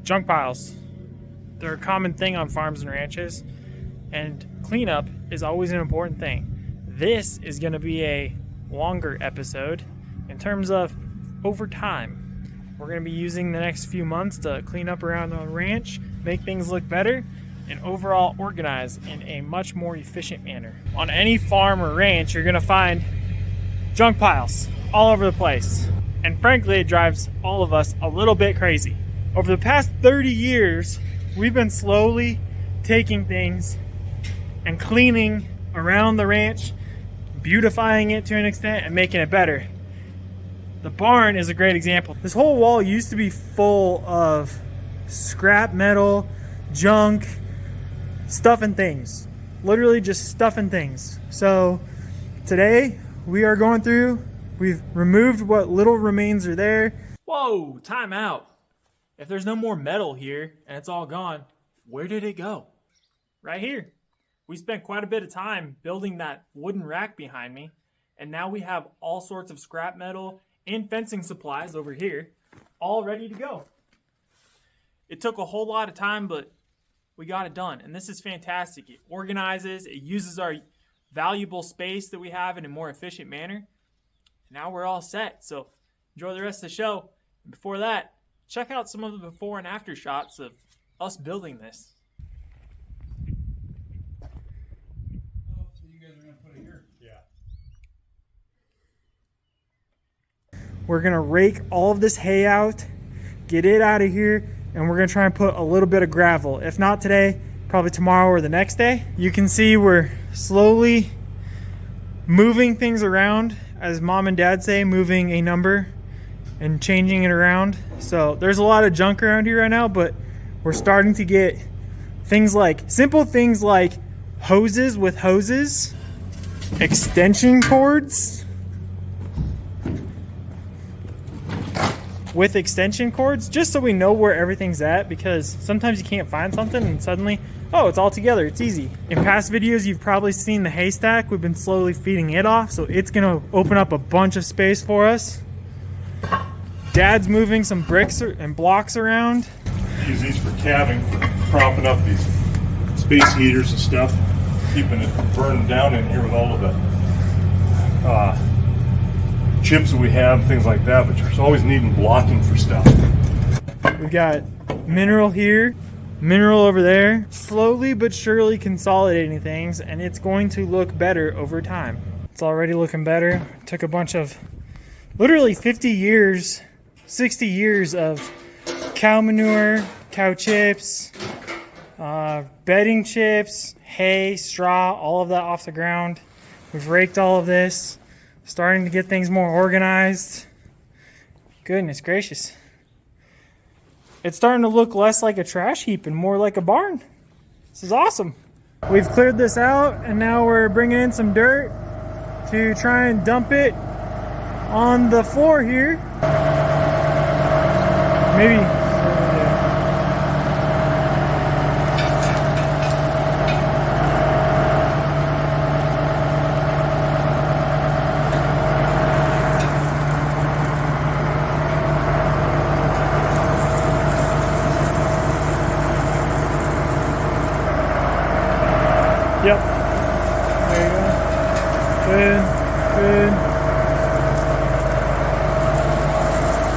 Junk piles. They're a common thing on farms and ranches, and cleanup is always an important thing. This is going to be a longer episode in terms of over time. We're going to be using the next few months to clean up around the ranch, make things look better, and overall organize in a much more efficient manner. On any farm or ranch, you're going to find junk piles all over the place. And frankly, it drives all of us a little bit crazy. Over the past 30 years, we've been slowly taking things and cleaning around the ranch, beautifying it to an extent and making it better. The barn is a great example. This whole wall used to be full of scrap metal, junk, stuff and things. Literally just stuff and things. So today we are going through, we've removed what little remains are there. Whoa, time out. If there's no more metal here and it's all gone, where did it go? Right here. We spent quite a bit of time building that wooden rack behind me, and now we have all sorts of scrap metal and fencing supplies over here, all ready to go. It took a whole lot of time, but we got it done, and this is fantastic. It organizes, it uses our valuable space that we have in a more efficient manner. Now we're all set, so enjoy the rest of the show. And before that, check out some of the before and after shots of us building this. So you guys are going to put it here? Yeah. We're going to rake all of this hay out, get it out of here, and we're going to try and put a little bit of gravel. If not today, probably tomorrow or the next day. You can see we're slowly moving things around, as mom and dad say, moving a number and changing it around. So there's a lot of junk around here right now, but we're starting to get things like, simple things like hoses with hoses, extension cords with extension cords, just so we know where everything's at, because sometimes you can't find something and suddenly, oh, it's all together, it's easy. In past videos, you've probably seen the haystack. We've been slowly feeding it off, so it's gonna open up a bunch of space for us. Dad's moving some bricks and blocks around. Use these for calving, for propping up these space heaters and stuff, keeping it from burning down in here with all of the chips that we have, things like that, but you're always needing blocking for stuff. We've got mineral here, mineral over there, slowly but surely consolidating things, and it's going to look better over time. It's already looking better. Took a bunch of, literally 50 years, 60 years of cow manure, cow chips, bedding chips, hay, straw, all of that off the ground. We've raked all of this, starting to get things more organized. Goodness gracious. It's starting to look less like a trash heap and more like a barn. This is awesome. We've cleared this out, and now we're bringing in some dirt to try and dump it on the floor here. Maybe. Yep. There you go. Good. Good.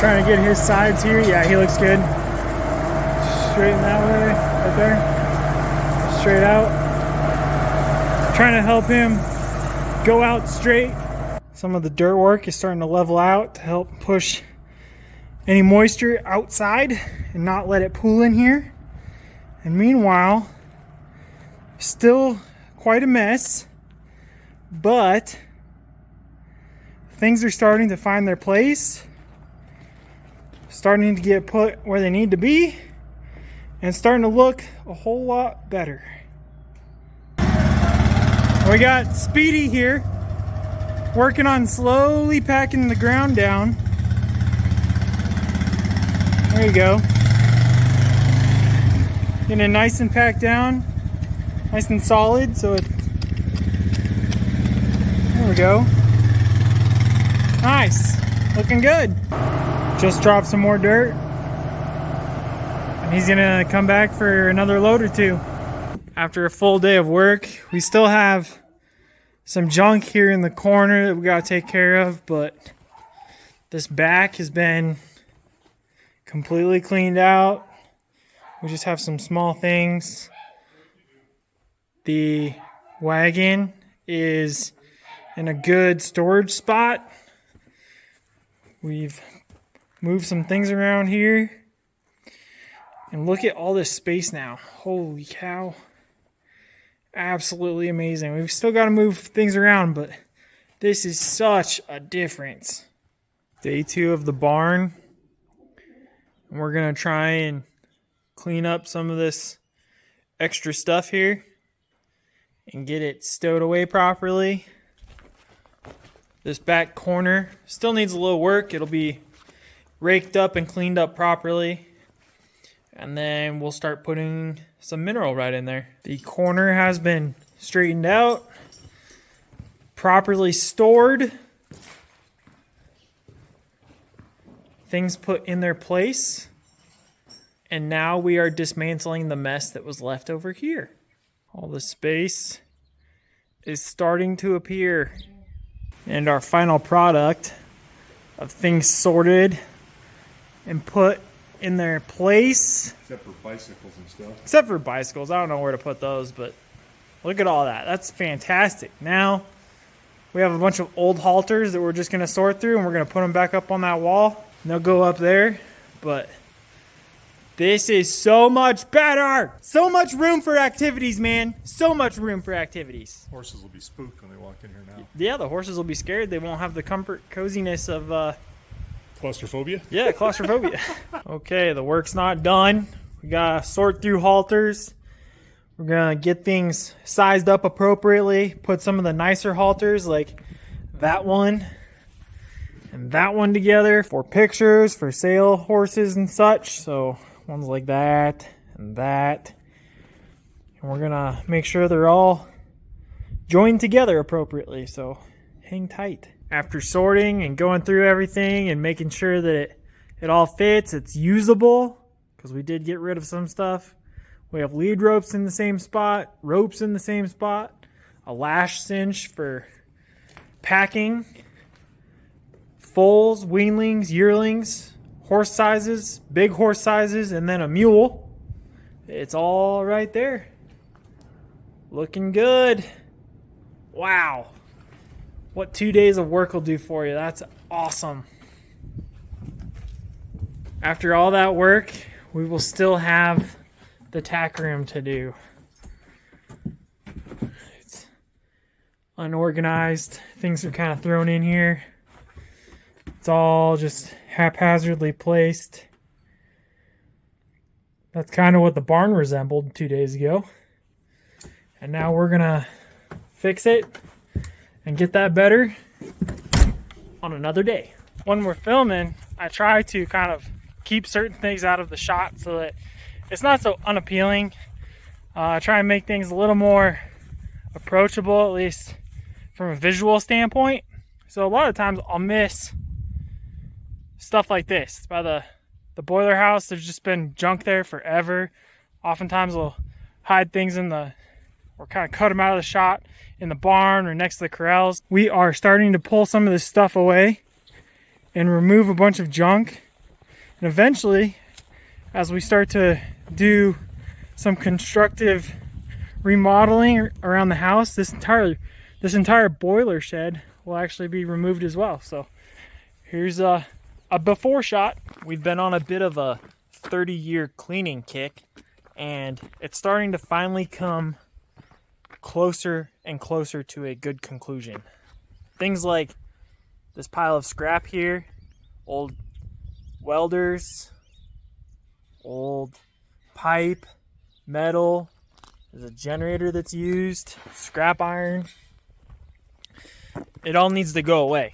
Trying to get his sides here. Yeah, he looks good. Straighten that way, right there. Straight out. Trying to help him go out straight. Some of the dirt work is starting to level out to help push any moisture outside and not let it pool in here. And meanwhile, still quite a mess, but things are starting to find their place, starting to get put where they need to be, and starting to look a whole lot better. We got Speedy here working on slowly packing the ground down. There you go. Getting it nice and packed down, nice and solid, so it, there we go. Nice, looking good. Just dropped some more dirt. and he's gonna come back for another load or two. After a full day of work, we still have some junk here in the corner that we gotta take care of, but this back has been completely cleaned out. We just have some small things. The wagon is in a good storage spot. We've moved some things around here. And look at all this space now. Holy cow. Absolutely amazing. We've still got to move things around, but this is such a difference. Day 2 of the barn. And we're going to try and clean up some of this extra stuff here and get it stowed away properly. This back corner still needs a little work. It'll be raked up and cleaned up properly. And then we'll start putting some mineral right in there. The corner has been straightened out, properly stored. Things put in their place. And now we are dismantling the mess that was left over here. All the space is starting to appear. And our final product of things sorted and put in their place. Except for bicycles and stuff. Except for bicycles. I don't know where to put those, but look at all that. That's fantastic. Now we have a bunch of old halters that we're just going to sort through, and we're going to put them back up on that wall. And they'll go up there, but this is so much better. So much room for activities, man. So much room for activities. Horses will be spooked when they walk in here now. Yeah, the horses will be scared. They won't have the comfort, coziness of... Claustrophobia? Yeah, claustrophobia. Okay, the work's not done. We gotta sort through halters. We're gonna get things sized up appropriately. Put some of the nicer halters, like that one and that one, together for pictures, for sale horses and such. So ones like that and that. And we're gonna make sure they're all joined together appropriately. So hang tight. After sorting and going through everything and making sure that it all fits, it's usable, because we did get rid of some stuff. We have lead ropes in the same spot, ropes in the same spot, a lash cinch for packing, foals, weanlings, yearlings, horse sizes, big horse sizes, and then a mule. It's all right there. Looking good. Wow. What 2 days of work will do for you. That's awesome. After all that work, we will still have the tack room to do. It's unorganized. Things are kind of thrown in here. It's all just haphazardly placed. That's kind of what the barn resembled 2 days ago. And now we're gonna fix it and get that better on another day. When we're filming, I try to kind of keep certain things out of the shot so that it's not so unappealing. I try and make things a little more approachable, at least from a visual standpoint. So a lot of times I'll miss stuff like this. By the boiler house, there's just been junk there forever. Oftentimes we'll hide things or kind of cut them out of the shot in the barn or next to the corrals. We are starting to pull some of this stuff away and remove a bunch of junk. And eventually, as we start to do some constructive remodeling around the house, this entire boiler shed will actually be removed as well. So here's a before shot. We've been on a bit of a 30-year cleaning kick, and it's starting to finally come closer and closer to a good conclusion. Things like this pile of scrap here, old welders, old pipe, metal, there's a generator that's used, scrap iron. It all needs to go away.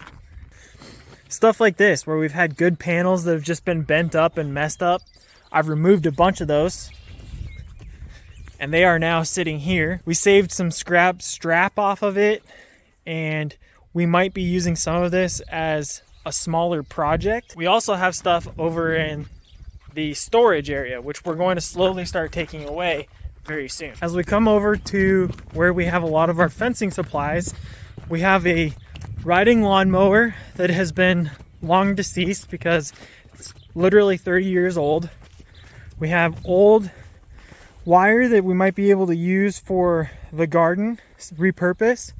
Stuff like this, where we've had good panels that have just been bent up and messed up, I've removed a bunch of those. And they are now sitting here. We saved some scrap strap off of it, and we might be using some of this as a smaller project. We also have stuff over in the storage area, which we're going to slowly start taking away very soon. As we come over to where we have a lot of our fencing supplies, we have a riding lawnmower that has been long deceased because it's literally 30 years old. We have old wire that we might be able to use for the garden, repurpose,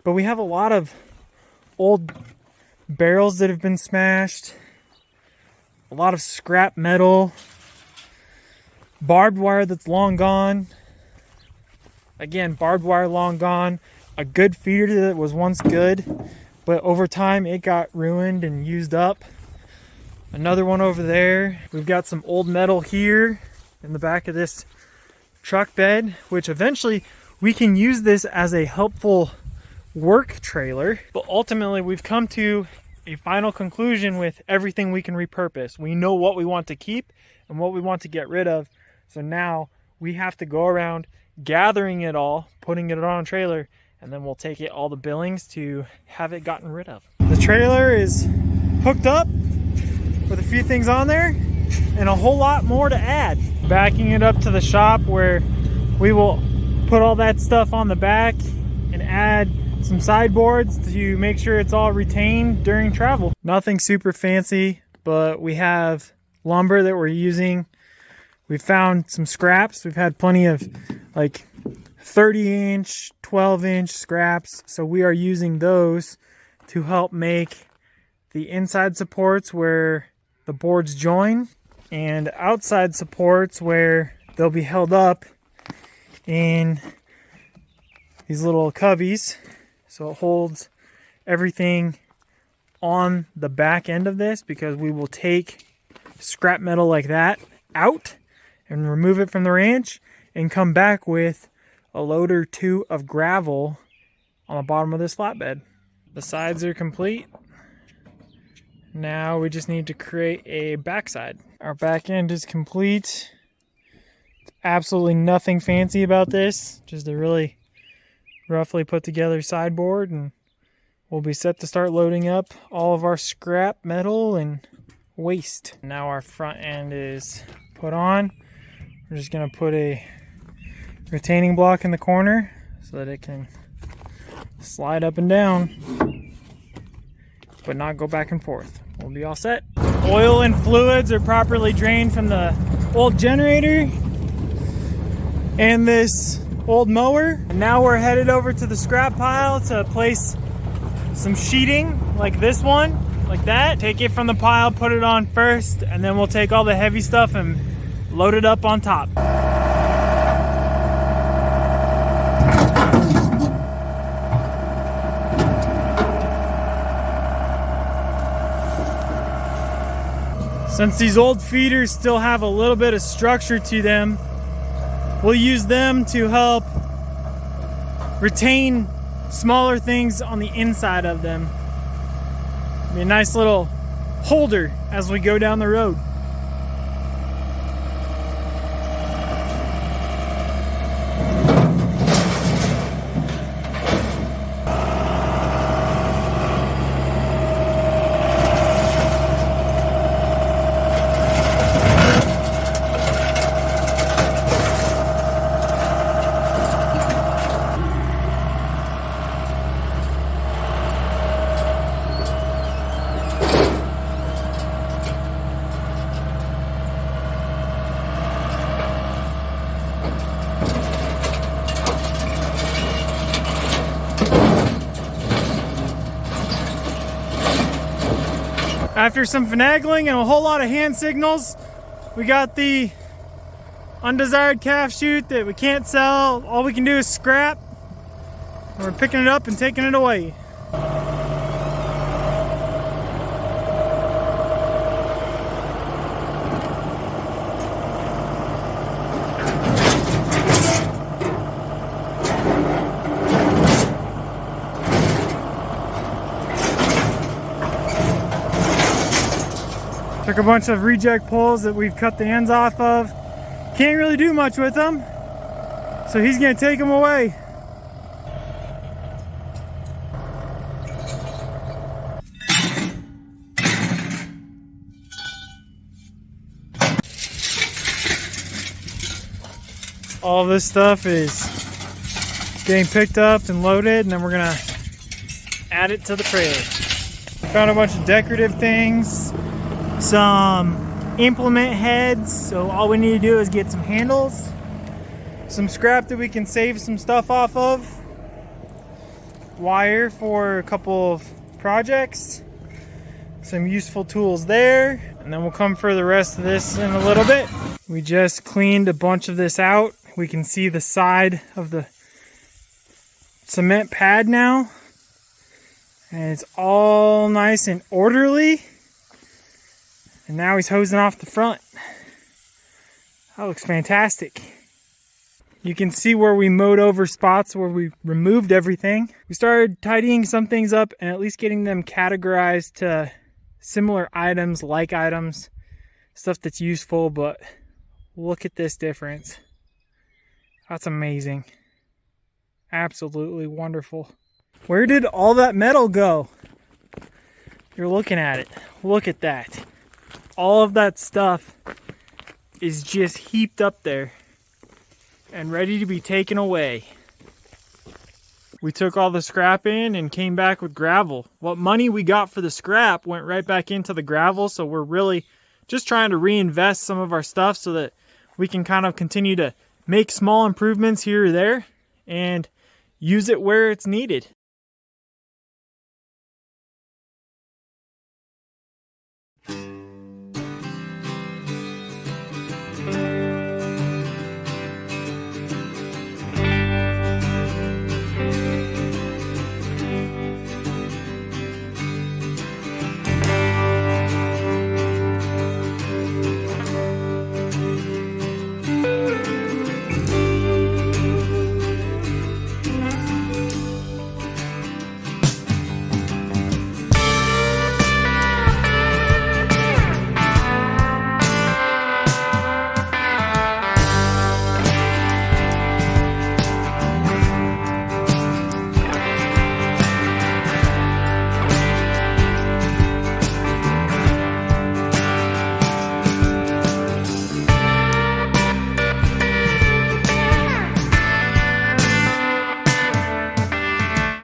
but we have a lot of old barrels that have been smashed, a lot of scrap metal, barbed wire that's long gone. Again, barbed wire long gone. A good feeder that was once good, but over time it got ruined and used up. Another one over there. We've got some old metal here in the back of this truck bed, which eventually we can use this as a helpful work trailer. But ultimately we've come to a final conclusion with everything we can repurpose. We know what we want to keep and what we want to get rid of. So now we have to go around gathering it all, putting it on a trailer, and then we'll take it all the billings to have it gotten rid of. The trailer is hooked up with a few things on there and a whole lot more to add. Backing it up to the shop where we will put all that stuff on the back and add some sideboards to make sure it's all retained during travel. Nothing super fancy, but we have lumber that we're using. We found some scraps. We've had plenty of like 30-inch, 12-inch scraps, so we are using those to help make the inside supports where the boards join and outside supports where they'll be held up in these little cubbies, so it holds everything on the back end of this, because we will take scrap metal like that out and remove it from the ranch and come back with a load or two of gravel on the bottom of this flatbed. The sides are complete. Now we just need to create a backside. Our back end is complete. Absolutely nothing fancy about this, just a really roughly put together sideboard, and we'll be set to start loading up all of our scrap metal and waste. Now our front end is put on. We're just going to put a retaining block in the corner so that it can slide up and down but not go back and forth. We'll be all set. Oil and fluids are properly drained from the old generator and this old mower. And now we're headed over to the scrap pile to place some sheeting like this one, like that. Take it from the pile, put it on first, and then we'll take all the heavy stuff and load it up on top. Since these old feeders still have a little bit of structure to them, we'll use them to help retain smaller things on the inside of them. Be a nice little holder as we go down the road. After some finagling and a whole lot of hand signals, we got the undesired calf chute that we can't sell. All we can do is scrap. We're picking it up and taking it away. Took a bunch of reject poles that we've cut the ends off of. Can't really do much with them, so he's gonna take them away. All this stuff is getting picked up and loaded, and then we're gonna add it to the trailer. Found a bunch of decorative things, some implement heads, so all we need to do is get some handles, some scrap that we can save some stuff off of, wire for a couple of projects, some useful tools there, and then we'll come for the rest of this in a little bit. We just cleaned a bunch of this out. We can see the side of the cement pad now, and it's all nice and orderly. And now he's hosing off the front. That looks fantastic. You can see where we mowed over spots where we removed everything. We started tidying some things up and at least getting them categorized to similar items, like items, stuff that's useful, but look at this difference. That's amazing. Absolutely wonderful. Where did all that metal go? You're looking at it. Look at that. All of that stuff is just heaped up there and ready to be taken away. We took all the scrap in and came back with gravel. What money we got for the scrap went right back into the gravel, so we're really just trying to reinvest some of our stuff so that we can kind of continue to make small improvements here or there and use it where it's needed.